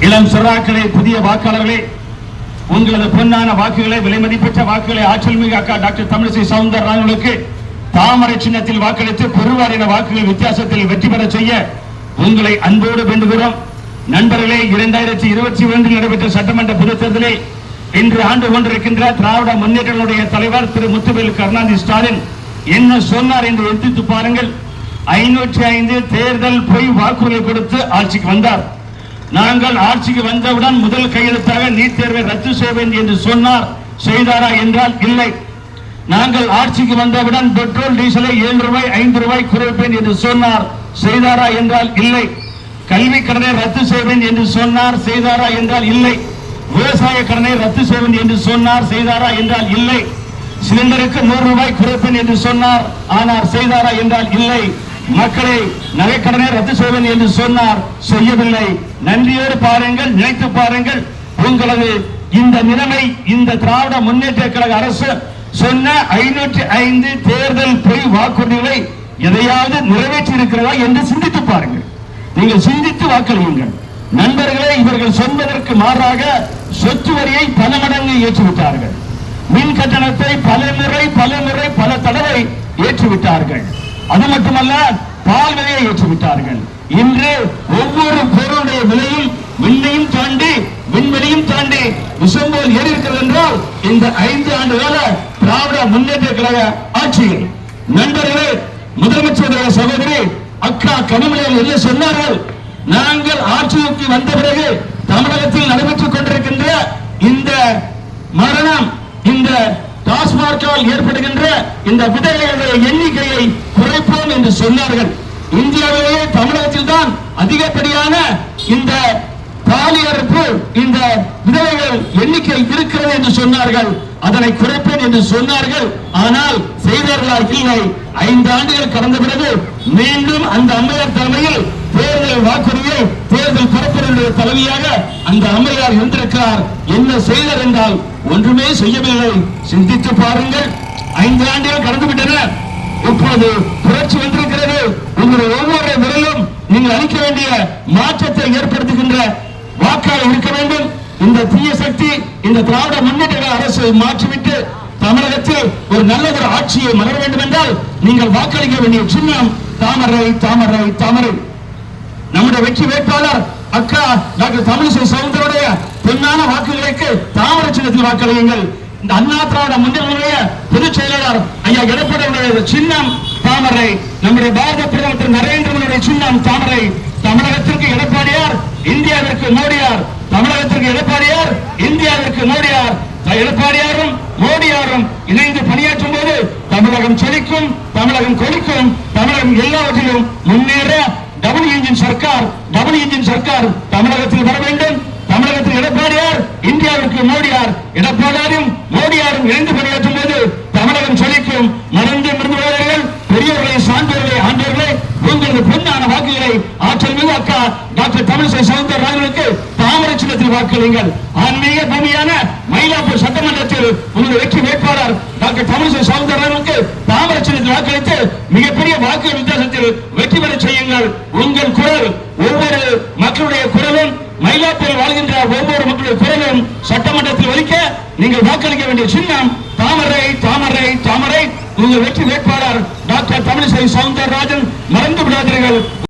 இளம் சிறாக்களே, புதிய வாக்காளர்களே, உங்களது பொன்னான வாக்குகளை, விலை மதிப்பற்ற வாக்குகளை ஆற்றல் மிகு அக்கா டாக்டர் தமிழிசை சவுந்தரராஜனுக்கு தாமரை சின்னத்தில் வாக்களித்து பெருவாரியான வாக்குகள் வித்தியாசத்தில் வெற்றி பெற செய்ய உங்களை அன்போடு வேண்டுகிறோம். நண்பர்களே, 2021 நடைபெற்ற சட்டமன்ற பொதுத் தேர்தலில் இன்று ஆண்டு கொண்டிருக்கின்ற திராவிட முன்னேற்றங்களுடைய தலைவர் திரு முத்துவேல் கருணாநிதி ஸ்டாலின் என்ன சொன்னார் என்று எடுத்து பாருங்கள். 505 தேர்தல் பொய் வாக்குறுதி கொடுத்து ஆட்சிக்கு வந்தார். நாங்கள் ஆட்சிக்கு வந்தவுடன் முதல் கையெழுத்தாக நீட் தேர்வை ரத்து செய்வேன் என்று சொன்னார். செய்தாரா என்றால் இல்லை. நாங்கள் ஆட்சிக்கு வந்தவுடன் பெட்ரோல் டீசலை 7 ரூபாய் 5 ரூபாய் குறைப்பேன் என்று சொன்னார். செய்தாரா என்றால் இல்லை. கல்வி கடனை ரத்து செய்வேன் என்று சொன்னார். செய்தாரா என்றால் இல்லை. விவசாய கடனை ரத்து செய்வேன் என்று சொன்னார். செய்தாரா என்றால் இல்லை. சிலிண்டருக்கு 100 ரூபாய் குறைப்பேன் என்று சொன்னார். ஆனால் செய்தாரா என்றால் இல்லை. மக்களை நகைக்கடனை ரத்து செய்வேன் என்று சொன்னார். செய்யவில்லை. நன்றியோடு பாருங்கள், நினைத்து பாருங்கள். உங்களது இந்த நிலைமை இந்த திராவிட முன்னேற்ற கழக அரசு சொன்ன 505 தேர்தல் பொய் வாக்குறுதிகளை எதையாவது நிறைவேற்றி இருக்கிறதா என்று சிந்தித்து பாருங்கள். நீங்கள் சிந்தித்து வாக்களியுங்கள். நண்பர்களே, இவர்கள் சொன்னதற்கு மாறாக சொத்து வரியை பல மடங்கு ஏற்றிவிட்டார்கள். மின் கட்டணத்தை பல தடவை ஏற்றிவிட்டார்கள். அது மட்டுமல்ல, பால் விலையை ஏற்றிவிட்டார்கள். இன்று ஒவ்வொரு பொருளுடைய விலையும் விண்ணையும் தாண்டி விண்வெளியும் தாண்டி விஷம் போல் ஏறி இருக்கிறது என்றால் இந்த 5 ஆண்டு கால திராவிட முன்னேற்ற கழக ஆட்சியில் நண்பர்களே, முதலமைச்சருடைய சகோதரி அக்கா கனிமொழியால் என்ன சொன்னார்கள்? நாங்கள் ஆட்சிக்கு வந்த பிறகு தமிழகத்தில் நடைபெற்றுக் கொண்டிருக்கின்ற இந்த மரணம், இந்த டாஸ்மார்க்கால் ஏற்படுகின்ற இந்த விதவைகளுடைய எண்ணிக்கையை குறைப்போம் என்று சொன்னார்கள். இந்தியாவிலேயே தமிழகத்தில் தான் அதிகப்படியான இந்த பாலியறுப்பு, இந்த விதவைகள் எண்ணிக்கை இருக்கிறது என்று சொன்னார்கள். அதனை குறைப்பேன் என்று சொன்னார்கள். ஆனால் செய்தார்களா? இல்லை. 5 ஆண்டுகள் கடந்த பிறகு மீண்டும் அந்த அம்மையார் தலைமையில் தேர்தல் வாக்குறுதியை தேர்தல் பரப்புரையுடைய தலைவியாக அந்த அம்மையார் இருந்திருக்கிறார். என்ன செய்தார் என்றால் ஒன்றுமே செய்யவில்லை. சிந்தித்து பாருங்கள். 5 ஆண்டுகள் கடந்து விட்டன. இப்போது புரட்சி வந்திருக்கிறது. உங்களுடைய ஒவ்வொரு விரலும் நீங்கள் அளிக்க வேண்டிய மாற்றத்தை ஏற்படுத்துகின்ற வாக்காக இருக்க வேண்டும். இந்த தீய சக்தி, இந்த திராவிட முன்னேற்ற அரசு மாற்றிவிட்டு தமிழகத்தில் ஒரு நல்ல ஒரு ஆட்சியை மலர வேண்டும் என்றால் நீங்கள் வாக்களிக்க வேண்டிய சின்னம் தாமரை, தாமரை, தாமரை. நம்முடைய வெற்றி வேட்பாளர் அக்கா டாக்டர் தமிழிசை சவுந்தரனுடைய பொன்னான வாக்குகளுக்கு தாமரை சின்னத்தில் வாக்களியுங்கள். இந்த அண்ணா திராவிட முன்னேற்ற பொதுச் செயலாளர் ஐயா எடப்பாடியுடைய சின்னம் தாமரை. நம்முடைய பாரத பிரதமர் திரு நரேந்திர மோடியுடைய சின்னம் தாமரை. தமிழகத்திற்கு எடப்பாடியார், இந்தியாவிற்கு மோடியார். தமிழகத்திற்கு எடப்பாடியார், இந்தியாவிற்கு மோடியார். எடப்பாடியாரும் மோடியாரும் இணைந்து பணியாற்றும் போது தமிழகம் செழிக்கும், தமிழகம் கொழிக்கும், தமிழகம் எல்லாவற்றிலும் முன்னேற டபுள் இன்ஜின் சர்க்கார் தமிழகத்தில் வர வேண்டும். தமிழகத்தில் எடப்பாடியார், இந்தியாவிற்கு மோடியார். எடப்பாடியாரும் மோடியாரும் இணைந்து பணியாற்றும் போது தமிழகம் செழிக்கும். மறந்து விரும்புகிறவர்கள், பெரியவர்களை, சான்றோர்களை, ஆண்டவர்களை, உங்களது பொன்னான வாக்குகளை ஆற்றல் மிகு அக்கா டாக்டர் தமிழிசை சவுந்தரராஜனுக்கு தாமரை சின்னத்தில் வாக்களியுங்கள். ஆன்மீக பூமியான மயிலாப்பூர் சட்டமன்றத்தில் உங்களுடைய வெற்றி வேட்பாளர் டாக்டர் தமிழிசை சவுந்தரராஜனுக்கு தாமரை சின்னத்தில் வாக்களித்து மிகப்பெரிய வாக்கு வித்தியாசத்தில் வெற்றி பெற செய்யுங்கள். உங்கள் குரல், ஒவ்வொரு மக்களுடைய குரலும், மயிலாப்பூரில் வாழ்கின்ற ஒவ்வொரு மக்களுடைய குரலும் சட்டமன்றத்தில் ஒலிக்க நீங்கள் வாக்களிக்க வேண்டிய சின்னம் தாமரை, தாமரை, தாமரை. உங்கள் வெற்றி வேட்பாளர் டாக்டர் தமிழிசை சவுந்தரராஜன். மறந்து விடாதீர்கள்.